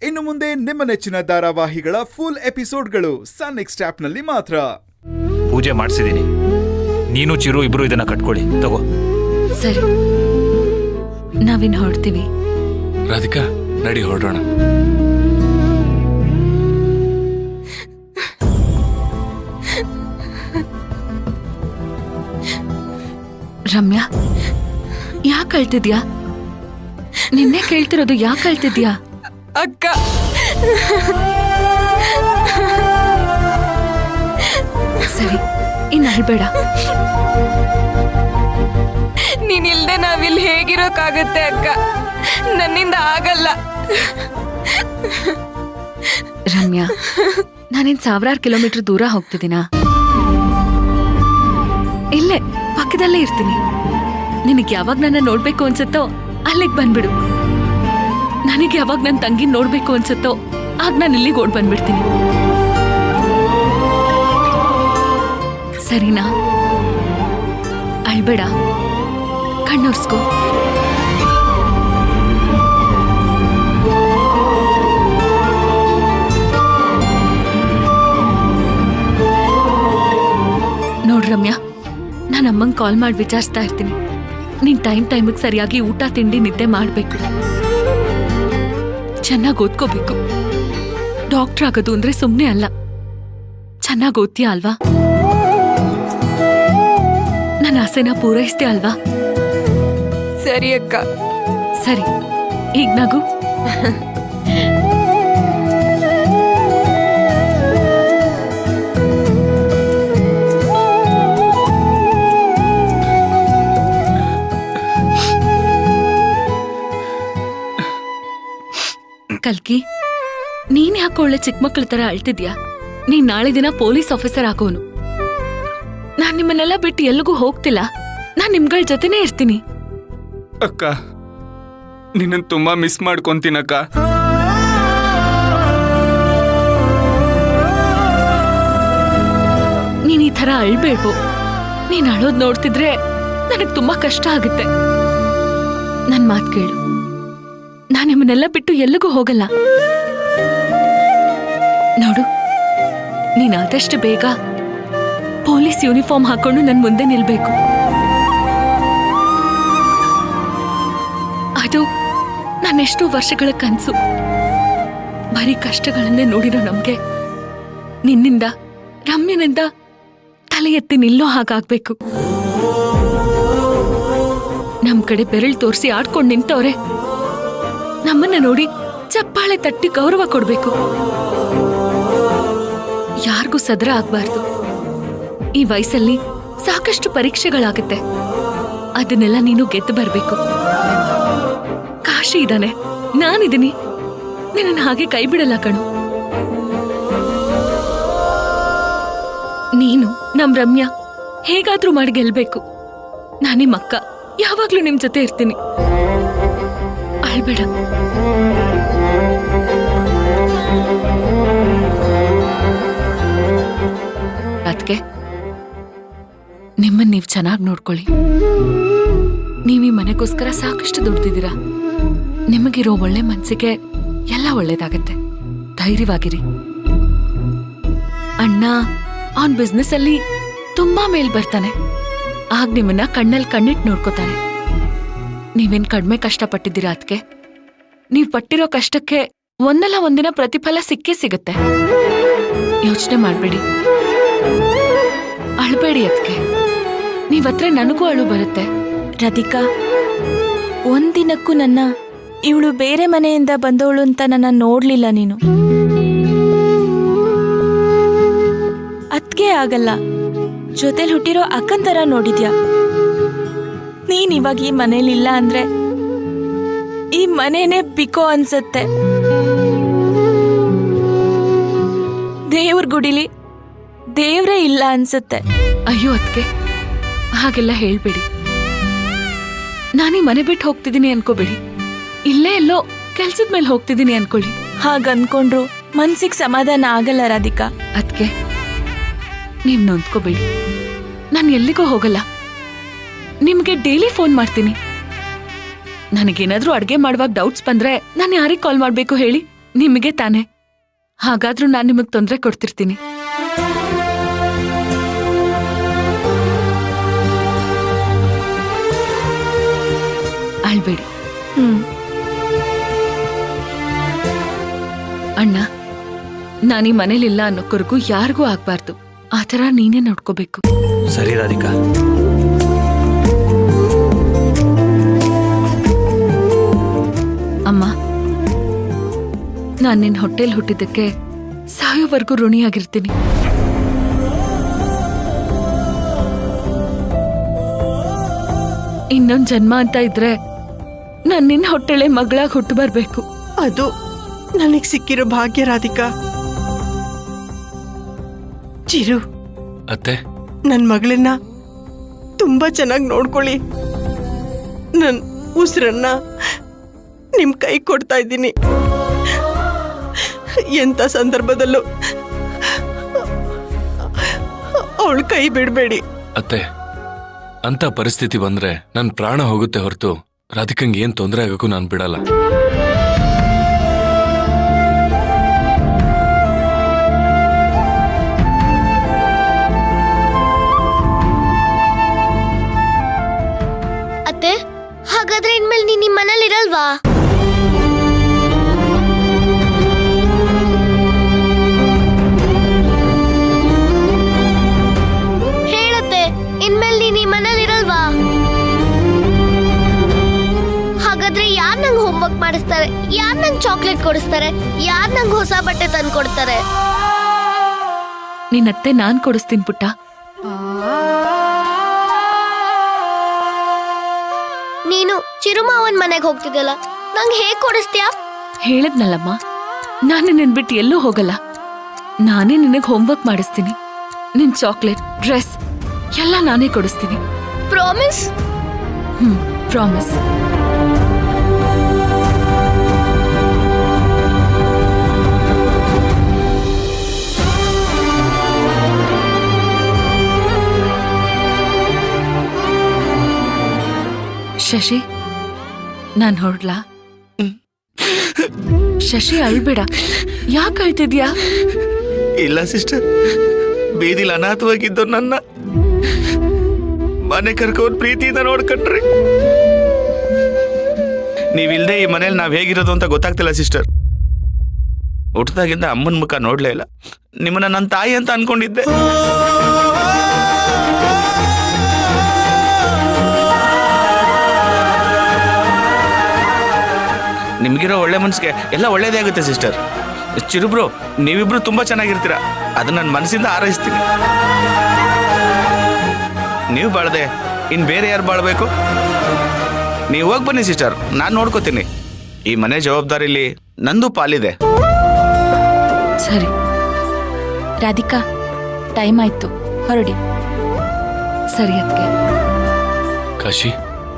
ಇನ್ನು ಮುಂದೆ ನಿಮ್ಮ ನೆಚ್ಚಿನ ಧಾರಾವಾಹಿಗಳ ಫುಲ್ ಎಪಿಸೋಡ್ಗಳು ಸನ್ ನೆಕ್ಸ್ಟ್ ಆಪ್ನಲ್ಲಿ ಮಾತ್ರ. ಪೂಜೆ ಮಾಡಿಸಿದೀನಿ, ನೀನು ಚಿರು ಇಬ್ರು ಇದನ್ನ ಕಟ್ಕೊಳ್ಳಿ. ತಗೋ. ಸರಿ, ನಾವಿನ್ ಹೊರಡ್ತೀವಿ. ರಾಧಿಕಾ, ನಡಿ ಹೊರಡೋಣ. ರಮ್ಯಾ, ಯಾಕೆ ಅಳ್ತಿದ್ಯಾ? ನಿನ್ನೆ ಕೇಳ್ತಿರೋದು ಯಾಕೆ ಅಳ್ತಿದ್ಯಾ? ಅಕ್ಕ, ಸರಿ, ಇನ್ನು ಅಳ್ಬೇಡ. ನೀನಿಲ್ದೆ ನಾವಿಲ್ಲಿ ಹೇಗಿರೋಕ್ಕಾಗತ್ತೆ ಅಕ್ಕ? ನನ್ನಿಂದ ಆಗಲ್ಲ. ರಮ್ಯಾ, ನಾನೇನ್ 1000 ಕಿಲೋಮೀಟರ್ ದೂರ ಹೋಗ್ತಿದ್ದೀನಾ? ಇಲ್ಲೇ ಪಕ್ಕದಲ್ಲೇ ಇರ್ತೀನಿ. ನಿನಗೆ ಯಾವಾಗ ನನ್ನ ನೋಡ್ಬೇಕು ಅನ್ಸುತ್ತೋ ಅಲ್ಲಿಗೆ ಬಂದ್ಬಿಡು. ನನಗೆ ಯಾವಾಗ ನನ್ನ ತಂಗಿ ನೋಡ್ಬೇಕು ಅನ್ಸುತ್ತೋ ಆಗ ನಾನು ಇಲ್ಲಿಗೆ ಓಡ್ ಬಂದ್ಬಿಡ್ತೀನಿ. ಸರಿನಾ? ಅಳ್ಬೇಡ, ಕಣ್ಣೊರ್ಸ್ಕೋ. ನೋಡ್ ರಮ್ಯಾ, ನಾನು ಅಮ್ಮಂಗೆ ಕಾಲ್ ಮಾಡಿ ವಿಚಾರಿಸ್ತಾ ಇರ್ತೀನಿ. ನೀನ್ ಟೈಮಿಗೆ ಸರಿಯಾಗಿ ಊಟ ತಿಂಡಿ ನಿದ್ದೆ ಮಾಡ್ಬೇಕು, ಚೆನ್ನಾಗಿ ಓದ್ಕೋಬೇಕು. ಡಾಕ್ಟರ್ ಆಗೋದು ಅಂದ್ರೆ ಸುಮ್ನೆ ಅಲ್ಲ. ಚೆನ್ನಾಗಿ ಓದ್ತೀಯ ಅಲ್ವಾ? ನನ್ನ ಆಸೆನ ಪೂರೈಸ್ತೀಯ ಅಲ್ವಾ? ಸರಿ ಅಕ್ಕ. ಸರಿ, ಈಗ ನಗು. ಕಲ್ಕಿ, ನೀನ್ ಯಾಕೆ ಒಳ್ಳೆ ಚಿಕ್ಕ ಮಕ್ಳ ತರ ಅಳ್ತಿದ್ಯಾ? ನೀನ್ ನಾಳೆ ದಿನ ಪೊಲೀಸ್ ಆಫೀಸರ್ ಆಗೋನು. ನಾನ್ ನಿಮ್ಮನ್ನೆಲ್ಲ ಬಿಟ್ಟು ಎಲ್ಲಿಗೂ ಹೋಗ್ತಿಲ್ಲ. ನಾನ್ ನಿಮ್ಗಳ ಜೊತೆನೇ ಇರ್ತೀನಿ. ಅಕ್ಕ, ನಿನ್ನ ತುಂಬಾ ಮಿಸ್ ಮಾಡ್ಕೊಂತೀನಕ್ಕ. ನೀನ್ ಈ ತರ ಅಳ್ಬೇಡ್ವು. ನೀನ್ ಅಳೋದ್ ನೋಡ್ತಿದ್ರೆ ನನಗ್ ತುಂಬಾ ಕಷ್ಟ ಆಗುತ್ತೆ. ನನ್ ಮಾತ್ ಕೇಳು, ನಾನ್ ನಿಮ್ಮನ್ನೆಲ್ಲ ಬಿಟ್ಟು ಎಲ್ಲಿಗೂ ಹೋಗಲ್ಲ. ನೋಡು, ನೀನ್ ಆದಷ್ಟು ಬೇಗ ಪೊಲೀಸ್ ಯೂನಿಫಾರ್ಮ್ ಹಾಕೊಂಡು ನನ್ ಮುಂದೆ ನಿಲ್ಬೇಕು. ಅದು ನನ್ನೆಷ್ಟೋ ವರ್ಷಗಳ ಕನ್ಸು. ಬರೀ ಕಷ್ಟಗಳನ್ನೇ ನೋಡಿರೋ ನಮ್ಗೆ ನಿನ್ನಿಂದ, ರಮ್ಯನಿಂದ ತಲೆ ಎತ್ತಿ ನಿಲ್ಲೋ ಹಾಗಾಗ್ಬೇಕು. ನಮ್ ಕಡೆ ಬೆರಳು ತೋರಿಸಿ ಆಡ್ಕೊಂಡು ನಿಂತವ್ರೆ, ನಮ್ಮನ್ನ ನೋಡಿ ಚಪ್ಪಾಳೆ ತಟ್ಟಿ ಗೌರವ ಕೊಡ್ಬೇಕು. ಯಾರಿಗೂ ಸದರ ಆಗ್ಬಾರ್ದು. ಈ ವಯಸ್ಸಲ್ಲಿ ಸಾಕಷ್ಟು ಪರೀಕ್ಷೆಗಳಾಗುತ್ತೆ, ಅದನ್ನೆಲ್ಲ ನೀನು ಗೆದ್ದು ಬರ್ಬೇಕು. ಕಾಶಿ ಇದ್ದಾನೆ, ನಾನಿದ್ದೀನಿ, ನಿನ್ನ ಹಾಗೆ ಕೈ ಬಿಡಲ್ಲ ಕಣು. ನೀನು ನಮ್ ರಮ್ಯಾ ಹೇಗಾದ್ರೂ ಮಾಡಿ ಗೆಲ್ಬೇಕು. ನಾನಿಮ್ ಅಕ್ಕ, ಯಾವಾಗ್ಲೂ ನಿಮ್ ಜೊತೆ ಇರ್ತೀನಿ. ಅಳ್ಬೇಡ. ಅದ್ಕೆ ನಿಮ್ಮನ್ನ ನೀವ್ ಚೆನ್ನಾಗಿ ನೋಡ್ಕೊಳ್ಳಿ. ನೀವೀ ಮನೆಗೋಸ್ಕರ ಸಾಕಷ್ಟು ದುಡ್ದಿದ್ದೀರಾ. ನಿಮಗಿರೋ ಒಳ್ಳೆ ಮನ್ಸಿಗೆ ಎಲ್ಲ ಒಳ್ಳೇದಾಗತ್ತೆ. ಧೈರ್ಯವಾಗಿರಿ. ಅಣ್ಣ ಅವನ್ ಬಿಸ್ನೆಸ್ ಅಲ್ಲಿ ತುಂಬಾ ಮೇಲ್ ಬರ್ತಾನೆ. ಆಗ ನಿಮ್ಮನ್ನ ಕಣ್ಣಲ್ಲಿ ಕಣ್ಣಿಟ್ಟು ನೋಡ್ಕೋತಾನೆ. ನೀವೇನ್ ಕಡಿಮೆ ಕಷ್ಟಪಟ್ಟಿದ್ದೀರಾ ಅದ್ಕೆ? ನೀವ್ ಪಟ್ಟಿರೋ ಕಷ್ಟಕ್ಕೆ ಒಂದಲ್ಲ ಒಂದಿನ ಪ್ರತಿಫಲ ಸಿಕ್ಕೇ ಸಿಗುತ್ತೆ. ಯೋಚನೆ ಮಾಡ್ಬೇಡಿ, ಅಳ್ಬೇಡಿ. ಅದ್ಕೆ ನೀವತ್ರ ನನಗೂ ಅಳು ಬರುತ್ತೆ. ರಾಧಿಕಾ, ಒಂದಿನಕ್ಕೂ ನನ್ನ ಇವಳು ಬೇರೆ ಮನೆಯಿಂದ ಬಂದವಳು ಅಂತ ನನ್ನ ನೋಡ್ಲಿಲ್ಲ ನೀನು. ಅದ್ಕೆ ಆಗಲ್ಲ, ಜೊತೆಲಿ ಹುಟ್ಟಿರೋ ಅಕ್ಕನ್ ತರ ನೋಡಿದ್ಯಾ. ನೀನ್ ಇವಾಗ ಈ ಮನೇಲಿಲ್ಲ ಅಂದ್ರೆ ಈ ಮನೇನೆ ಬಿಕೋ ಅನ್ಸತ್ತೆ. ದೇವ್ರ ಗುಡಿಲಿ ದೇವ್ರೇ ಇಲ್ಲ ಅನ್ಸತ್ತೆ. ಅಯ್ಯೋ ಅದ್ಕೆ ಹಾಗೆಲ್ಲ ಹೇಳ್ಬೇಡಿ. ನಾನೀ ಮನೆ ಬಿಟ್ಟು ಹೋಗ್ತಿದ್ದೀನಿ ಅನ್ಕೋಬೇಡಿ. ಇಲ್ಲೇ ಎಲ್ಲೋ ಕೆಲ್ಸದ ಮೇಲೆ ಹೋಗ್ತಿದ್ದೀನಿ ಅನ್ಕೊಳ್ಳಿ. ಹಾಗನ್ಕೊಂಡ್ರು ಮನ್ಸಿಗೆ ಸಮಾಧಾನ ಆಗಲ್ಲ ರಾಧಿಕಾ. ಅದ್ಕೆ ನೀವ್ ನೊಂದ್ಕೋಬೇಡಿ. ನಾನು ಎಲ್ಲಿಗೂ ಹೋಗಲ್ಲ. ನಿಮ್ಗೆ ಡೈಲಿ ಫೋನ್ ಮಾಡ್ತೀನಿ. ನನಗೇನಾದ್ರೂ ಅಡ್ಗೆ ಮಾಡುವಾಗ ಡೌಟ್ಸ್ ಬಂದ್ರೆ ನಾನು ಯಾರಿಗೆ ಕಾಲ್ ಮಾಡ್ಬೇಕು ಹೇಳಿ? ನಿಮಗೆ ತಾನೆ, ಹಾಗಾದ್ರೂ ನಾನು ನಿಮಗ್ ತೊಂದರೆ ಕೊಡ್ತಿರ್ತೀನಿ. ಅಳ್ಬೇಡಿ. ಅಣ್ಣ, ನಾನೀ ಮನೇಲಿಲ್ಲ ಅನ್ನೋಕ್ವರೆಗೂ ಯಾರಿಗೂ ಆಗ್ಬಾರ್ದು. ಆ ಥರ ನೀನೇ ನೋಡ್ಕೋಬೇಕು. ಸರಿ ರಾಧಿಕಾ. ಅಮ್ಮ, ನಾನ್ ನಿನ್ ಹೊಟ್ಟೆಲ್ ಹುಟ್ಟಿದ್ದಕ್ಕೆ ಸಾಯೋವರೆಗೂ ಋಣಿಯಾಗಿರ್ತೀನಿ. ಇನ್ನೊಂದ್ ಜನ್ಮ ಅಂತ ಇದ್ರೆ ನಾನ್ ನಿನ್ ಹೊಟ್ಟೆಳೆ ಮಗಳಾಗಿ ಹುಟ್ಟು ಬರ್ಬೇಕು. ಅದು ನನಗ್ ಸಿಕ್ಕಿರೋ ಭಾಗ್ಯ ರಾಧಿಕಾ. ಚಿರು, ಅತ್ತೆ, ನನ್ ಮಗಳನ್ನ ತುಂಬಾ ಚೆನ್ನಾಗಿ ನೋಡ್ಕೊಳ್ಳಿ. ನನ್ ಉಸಿರನ್ನ ನಿಮ್ ಕೈ ಕೊಡ್ತಾ ಇದ್ದೀನಿ. ಎಂತ ಸಂದರ್ಭದಲ್ಲೂ ಅವಳ ಕೈ ಬಿಡ್ಬೇಡಿ. ಅತ್ತೆ, ಅಂತ ಪರಿಸ್ಥಿತಿ ಬಂದ್ರೆ ನನ್ ಪ್ರಾಣ ಹೋಗುತ್ತೆ ಹೊರತು ರಾಧಿಕಂಗೆ ಏನ್ ತೊಂದರೆ ಆಗಕ್ಕೂ ನಾನು ಬಿಡಲ್ಲ. ಅತ್ತೆ, ಹಾಗಾದ್ರೆ ಇನ್ಮೇಲೆ ನೀನ್ ನಿಮ್ ಮನೇಲಿ ಇರಲ್ವಾ? ಹೇಳತ್ತೆ, ಇನ್ಮೇಲೆ ನೀನ್ ಈ ಮನೇಲಿ ಇರಲ್ವಾ? ಹಾಗಾದ್ರೆ ಯಾರ್ ನಂಗೆ ಹೋಮ್ವರ್ಕ್ ಮಾಡಿಸ್ತಾರೆ? ಯಾರ್ ನಂಗೆ ಚಾಕ್ಲೇಟ್ ಕೊಡಿಸ್ತಾರೆ? ಯಾರ್ ನಂಗೆ ಹೊಸ ಬಟ್ಟೆ ತಂದು ಕೊಡ್ತಾರೆ? ನಿನ್ನತ್ತೆ ನಾನ್ ಕೊಡಿಸ್ತೀನಿ ಪುಟ್ಟ. ನೀನು ಚಿರುಮಾವನ್ ಮನೆಗೆ ಹೋಗ್ತಿದ್ದಲ್ಲ, ನಂಗೆ ಹೇಗ್ ಕೊಡಿಸ್ತೀಯಾ? ಹೇಳದ್ನಲ್ಲಮ್ಮ, ನಾನು ನಿನ್ ಬಿಟ್ಟು ಎಲ್ಲೂ ಹೋಗಲ್ಲ. ನಾನೇ ನಿನಗ್ ಹೋಮ್ವರ್ಕ್ ಮಾಡಿಸ್ತೀನಿ. ನಿನ್ ಚಾಕ್ಲೇಟ್, ಡ್ರೆಸ್ ಎಲ್ಲ ನಾನೇ ಕೊಡಿಸ್ತೀನಿ. ಪ್ರಾಮಿಸ್? ಪ್ರಾಮಿಸ್. ಶಶಿ, ನಾನ್ ಹೊರಡ್ಲಾ? ಶಶಿ, ಅಳ್ಬೇಡ. ಯಾಕೆ ಅಳ್ತಿದ್ಯಾ? ಇಲ್ಲ ಸಿಸ್ಟರ್, ಬೀದಿಲಿ ಅನಾಥವಾಗಿದ್ದು ನನ್ನ ಮನೆ ಕರ್ಕೊಂಡು ಪ್ರೀತಿಯಿಂದ ನೋಡ್ಕೊಂಡ್ರಿ. ನೀವಿಲ್ದೆ ಈ ಮನೇಲಿ ನಾವ್ ಹೇಗಿರೋದು ಅಂತ ಗೊತ್ತಾಗ್ತಿಲ್ಲ ಸಿಸ್ಟರ್. ಹುಟ್ಟದಾಗಿಂದ ಅಮ್ಮನ ಮುಖ ನೋಡ್ಲೇ ಇಲ್ಲ. ನಿಮ್ಮನ್ನ ನನ್ನ ತಾಯಿ ಅಂತ ಅನ್ಕೊಂಡಿದ್ದೆ. ನಿಮ್ಗಿರೋ ಒಳ್ಳೆ ಮನ್ಸಿಗೆ ಎಲ್ಲ ಒಳ್ಳೇದೇ ಆಗುತ್ತೆ ಸಿಸ್ಟರ್. ಚಿರುಬ್ರು, ನೀವಿಬ್ರು ತುಂಬಾ ಚೆನ್ನಾಗಿರ್ತೀರ. ಅದನ್ನ ನನ್ನ ಮನಸ್ಸಿಂದ ಹಾರೈಸ್ತೀನಿ. ನೀವು ಬಾಳ್ದೆ ಇನ್ ಬೇರೆ ಯಾರು ಬಾಳ್ಬೇಕು? ನೀವು ಹೋಗಿ ಬನ್ನಿ ಸಿಸ್ಟರ್, ನಾನು ನೋಡ್ಕೋತೀನಿ. ಈ ಮನೆ ಜವಾಬ್ದಾರಿಲಿ ನಂದು ಪಾಲಿದೆ. ಸರಿ ರಾಧಿಕಾ, ಟೈಮ್ ಆಯ್ತು, ಹೊರಡಿ. ಸರಿ ಅದ್ಕೆ. ಕಾಶಿ,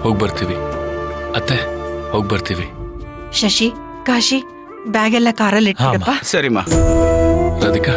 ಹೋಗ್ ಬರ್ತೀವಿ. ಅತ್ತೆ, ಹೋಗ್ ಬರ್ತೀವಿ. ಶಶಿ, ಕಾಶಿ, ಬ್ಯಾಗ್ ಎಲ್ಲ ಕಾರಲ್ಲಿ ಇಟ್ಟಿರಪ್ಪ. ಸರಿಮಾ. ರಾಧಿಕಾ,